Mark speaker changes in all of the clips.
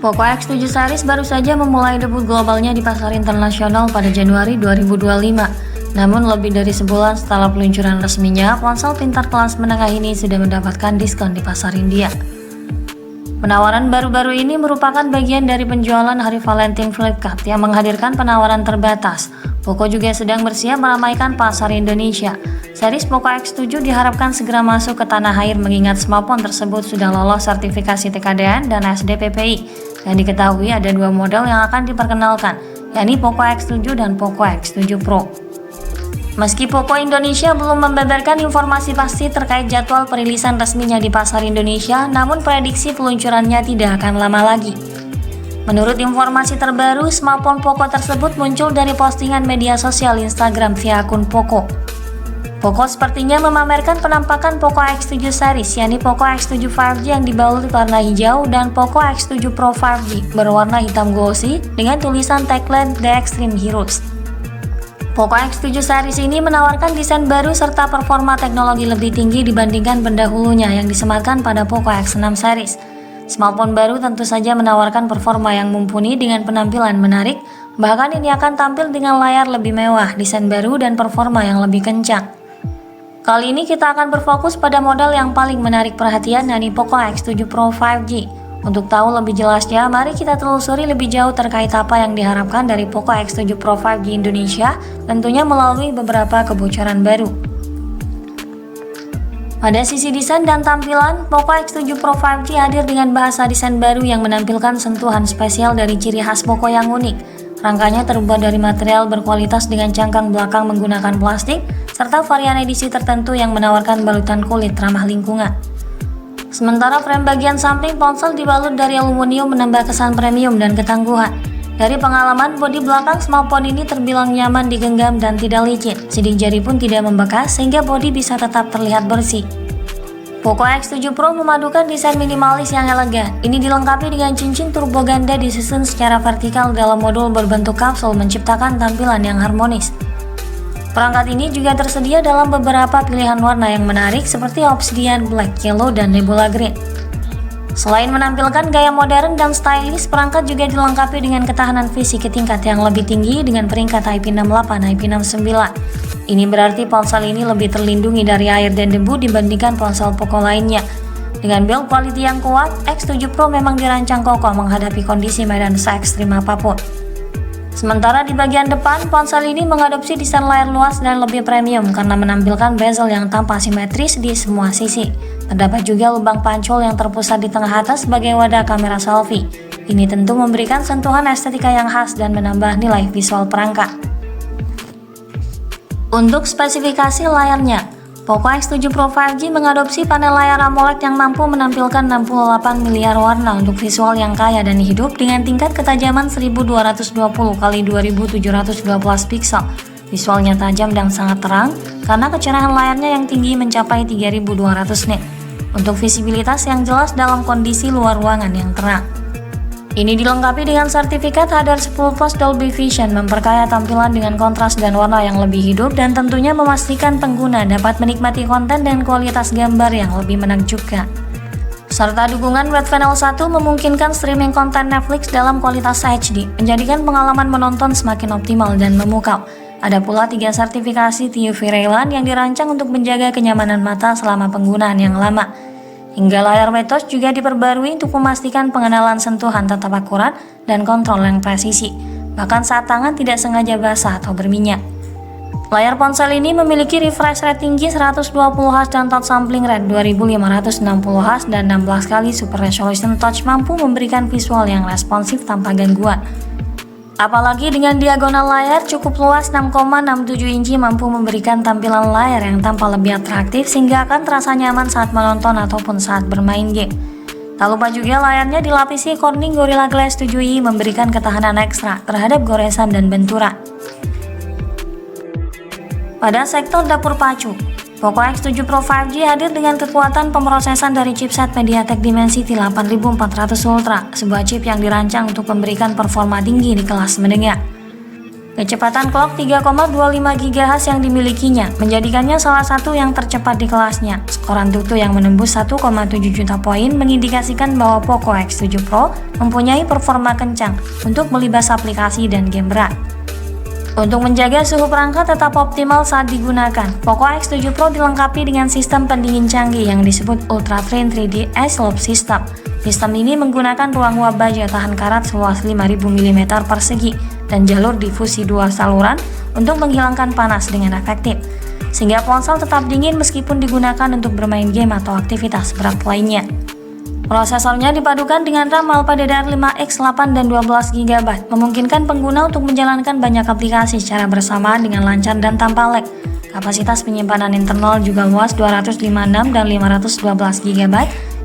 Speaker 1: Poco X7 series baru saja memulai debut globalnya di pasar internasional pada Januari 2025. Namun lebih dari sebulan setelah peluncuran resminya, ponsel pintar kelas menengah ini sudah mendapatkan diskon di pasar India. Penawaran baru-baru ini merupakan bagian dari penjualan Hari Valentine Flipkart yang menghadirkan penawaran terbatas. Poco juga sedang bersiap meramaikan pasar Indonesia. Series Poco X7 diharapkan segera masuk ke tanah air mengingat smartphone tersebut sudah lolos sertifikasi TKDN dan SDPPI. Yang diketahui ada dua model yang akan diperkenalkan, yakni Poco X7 dan Poco X7 Pro. Meski Poco Indonesia belum membeberkan informasi pasti terkait jadwal perilisan resminya di pasar Indonesia, namun prediksi peluncurannya tidak akan lama lagi. Menurut informasi terbaru, smartphone Poco tersebut muncul dari postingan media sosial Instagram via akun Poco. Poco sepertinya memamerkan penampakan Poco X7 series, yakni Poco X7 5G yang dibalut warna hijau dan Poco X7 Pro 5G berwarna hitam glossy dengan tulisan tagline The Extreme Heroes. Poco X7 series ini menawarkan desain baru serta performa teknologi lebih tinggi dibandingkan pendahulunya yang disematkan pada Poco X6 series. Smartphone baru tentu saja menawarkan performa yang mumpuni dengan penampilan menarik, bahkan ini akan tampil dengan layar lebih mewah, desain baru dan performa yang lebih kencang. Kali ini kita akan berfokus pada model yang paling menarik perhatian, yakni Poco X7 Pro 5G. Untuk tahu lebih jelasnya, mari kita telusuri lebih jauh terkait apa yang diharapkan dari Poco X7 Pro 5G Indonesia, tentunya melalui beberapa kebocoran baru. Pada sisi desain dan tampilan, Poco X7 Pro 5G hadir dengan bahasa desain baru yang menampilkan sentuhan spesial dari ciri khas Poco yang unik. Rangkanya terbuat dari material berkualitas dengan cangkang belakang menggunakan plastik, serta varian edisi tertentu yang menawarkan balutan kulit ramah lingkungan. Sementara frame bagian samping ponsel dibalut dari aluminium menambah kesan premium dan ketangguhan. Dari pengalaman, bodi belakang smartphone ini terbilang nyaman digenggam dan tidak licin. Sidik jari pun tidak membekas sehingga bodi bisa tetap terlihat bersih. Poco X7 Pro memadukan desain minimalis yang elegan. Ini dilengkapi dengan cincin turbo ganda disusun secara vertikal dalam modul berbentuk kapsul menciptakan tampilan yang harmonis. Perangkat ini juga tersedia dalam beberapa pilihan warna yang menarik seperti obsidian, black, yellow, dan nebula green. Selain menampilkan gaya modern dan stylish, perangkat juga dilengkapi dengan ketahanan fisik ke tingkat yang lebih tinggi dengan peringkat IP68, IP69. Ini berarti ponsel ini lebih terlindungi dari air dan debu dibandingkan ponsel Poco lainnya. Dengan build quality yang kuat, X7 Pro memang dirancang kokoh menghadapi kondisi medan se-ekstrim apapun. Sementara di bagian depan, ponsel ini mengadopsi desain layar luas dan lebih premium karena menampilkan bezel yang tampak simetris di semua sisi. Terdapat juga lubang pancol yang terpusat di tengah atas sebagai wadah kamera selfie. Ini tentu memberikan sentuhan estetika yang khas dan menambah nilai visual perangkat. Untuk spesifikasi layarnya, Poco X7 Pro 5G mengadopsi panel layar AMOLED yang mampu menampilkan 68 miliar warna untuk visual yang kaya dan hidup dengan tingkat ketajaman 1220x2712 pixel. Visualnya tajam dan sangat terang karena kecerahan layarnya yang tinggi mencapai 3200 nit untuk visibilitas yang jelas dalam kondisi luar ruangan yang terang. Ini dilengkapi dengan sertifikat HDR10+ Dolby Vision, memperkaya tampilan dengan kontras dan warna yang lebih hidup dan tentunya memastikan pengguna dapat menikmati konten dan kualitas gambar yang lebih menakjubkan. Serta dukungan Red Panel 1 memungkinkan streaming konten Netflix dalam kualitas HD, menjadikan pengalaman menonton semakin optimal dan memukau. Ada pula 3 sertifikasi TUV Raylan yang dirancang untuk menjaga kenyamanan mata selama penggunaan yang lama. Hingga layar WatchOS juga diperbarui untuk memastikan pengenalan sentuhan tetap akurat dan kontrol yang presisi, bahkan saat tangan tidak sengaja basah atau berminyak. Layar ponsel ini memiliki refresh rate tinggi 120Hz dan touch sampling rate 2560Hz dan 16 kali super resolution touch mampu memberikan visual yang responsif tanpa gangguan. Apalagi dengan diagonal layar cukup luas 6,67 inci mampu memberikan tampilan layar yang tampak lebih atraktif sehingga akan terasa nyaman saat menonton ataupun saat bermain game. Tak lupa juga layarnya dilapisi Corning Gorilla Glass 7i memberikan ketahanan ekstra terhadap goresan dan benturan. Pada sektor dapur pacu, Poco X7 Pro 5G hadir dengan kekuatan pemrosesan dari chipset MediaTek Dimensity 8400 Ultra, sebuah chip yang dirancang untuk memberikan performa tinggi di kelas menengah. Kecepatan clock 3,25 GHz yang dimilikinya menjadikannya salah satu yang tercepat di kelasnya. Skor AnTuTu yang menembus 1,7 juta poin mengindikasikan bahwa Poco X7 Pro mempunyai performa kencang untuk melibas aplikasi dan game berat. Untuk menjaga suhu perangkat tetap optimal saat digunakan, Poco X7 Pro dilengkapi dengan sistem pendingin canggih yang disebut Ultra Thin 3D Ice Loop System. Sistem ini menggunakan ruang uap baja tahan karat seluas 5000 mm persegi dan jalur difusi dua saluran untuk menghilangkan panas dengan efektif, sehingga ponsel tetap dingin meskipun digunakan untuk bermain game atau aktivitas berat lainnya. Prosesornya dipadukan dengan RAM Alpha DDR5X 8 dan 12 GB, memungkinkan pengguna untuk menjalankan banyak aplikasi secara bersamaan dengan lancar dan tanpa lag. Kapasitas penyimpanan internal juga luas 256 dan 512 GB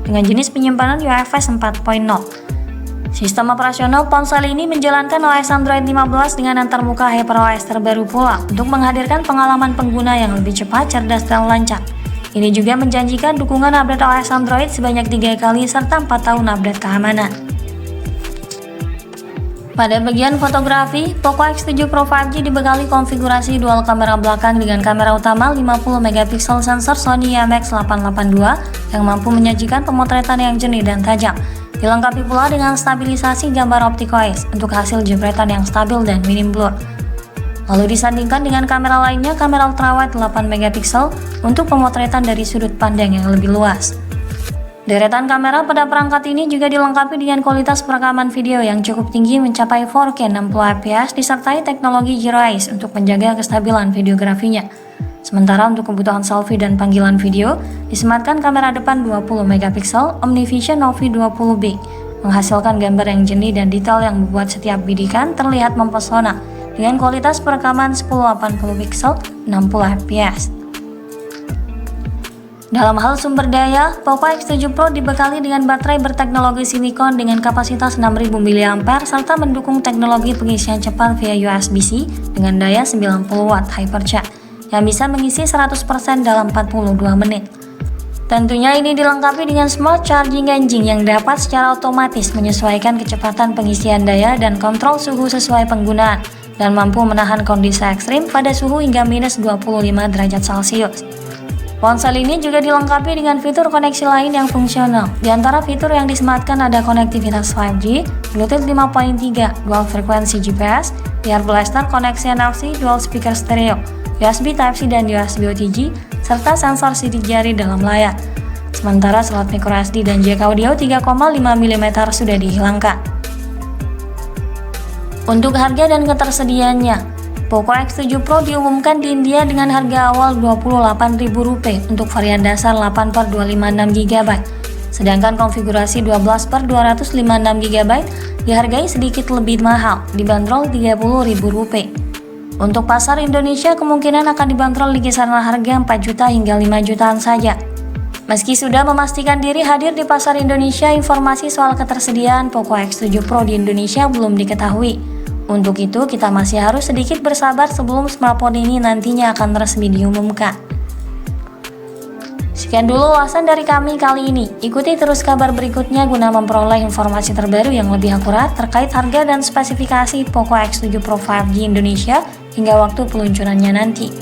Speaker 1: dengan jenis penyimpanan UFS 4.0. Sistem operasional ponsel ini menjalankan OS Android 15 dengan antarmuka HyperOS terbaru pula untuk menghadirkan pengalaman pengguna yang lebih cepat, cerdas, dan lancar. Ini juga menjanjikan dukungan update OS Android sebanyak 3 kali serta 4 tahun update keamanan. Pada bagian fotografi, Poco X7 Pro 5G dibekali konfigurasi dual kamera belakang dengan kamera utama 50 MP sensor Sony IMX882 yang mampu menyajikan pemotretan yang jernih dan tajam. Dilengkapi pula dengan stabilisasi gambar OpticoEye untuk hasil jepretan yang stabil dan minim blur. Lalu disandingkan dengan kamera lainnya, kamera ultrawide 8 MP untuk pemotretan dari sudut pandang yang lebih luas. Deretan kamera pada perangkat ini juga dilengkapi dengan kualitas perekaman video yang cukup tinggi mencapai 4K 60fps disertai teknologi Zero Eyes untuk menjaga kestabilan videografinya. Sementara untuk kebutuhan selfie dan panggilan video, disematkan kamera depan 20 MP OmniVision Novi 20B, menghasilkan gambar yang jernih dan detail yang membuat setiap bidikan terlihat mempesona dengan kualitas perekaman 1080 pixel 60fps. Dalam hal sumber daya, Poco X7 Pro dibekali dengan baterai berteknologi silikon dengan kapasitas 6000 mAh serta mendukung teknologi pengisian cepat via USB-C dengan daya 90 Watt Hypercharge yang bisa mengisi 100% dalam 42 menit. Tentunya ini dilengkapi dengan Smart Charging Engine yang dapat secara otomatis menyesuaikan kecepatan pengisian daya dan kontrol suhu sesuai penggunaan dan mampu menahan kondisi ekstrim pada suhu hingga minus 25 derajat Celcius. Ponsel ini juga dilengkapi dengan fitur koneksi lain yang fungsional. Di antara fitur yang disematkan ada konektivitas 5G, Bluetooth 5.3, dual frekuensi GPS, ear blaster koneksi NFC, dual speaker stereo, USB Type-C dan USB OTG, serta sensor sidik jari dalam layar. Sementara slot microSD dan jack audio 3,5 mm sudah dihilangkan. Untuk harga dan ketersediaannya, Poco X7 Pro diumumkan di India dengan harga awal Rp28.000 untuk varian dasar 8/256GB, sedangkan konfigurasi 12/256GB dihargai sedikit lebih mahal, dibanderol Rp30.000. Untuk pasar Indonesia kemungkinan akan dibanderol di kisaran harga 4 juta hingga 5 jutaan saja. Meski sudah memastikan diri hadir di pasar Indonesia, informasi soal ketersediaan Poco X7 Pro di Indonesia belum diketahui. Untuk itu, kita masih harus sedikit bersabar sebelum smartphone ini nantinya akan resmi diumumkan. Sekian dulu ulasan dari kami kali ini. Ikuti terus kabar berikutnya guna memperoleh informasi terbaru yang lebih akurat terkait harga dan spesifikasi Poco X7 Pro 5G Indonesia hingga waktu peluncurannya nanti.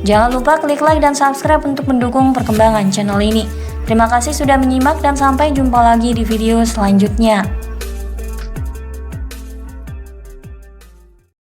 Speaker 1: Jangan lupa klik like dan subscribe untuk mendukung perkembangan channel ini. Terima kasih sudah menyimak dan sampai jumpa lagi di video selanjutnya.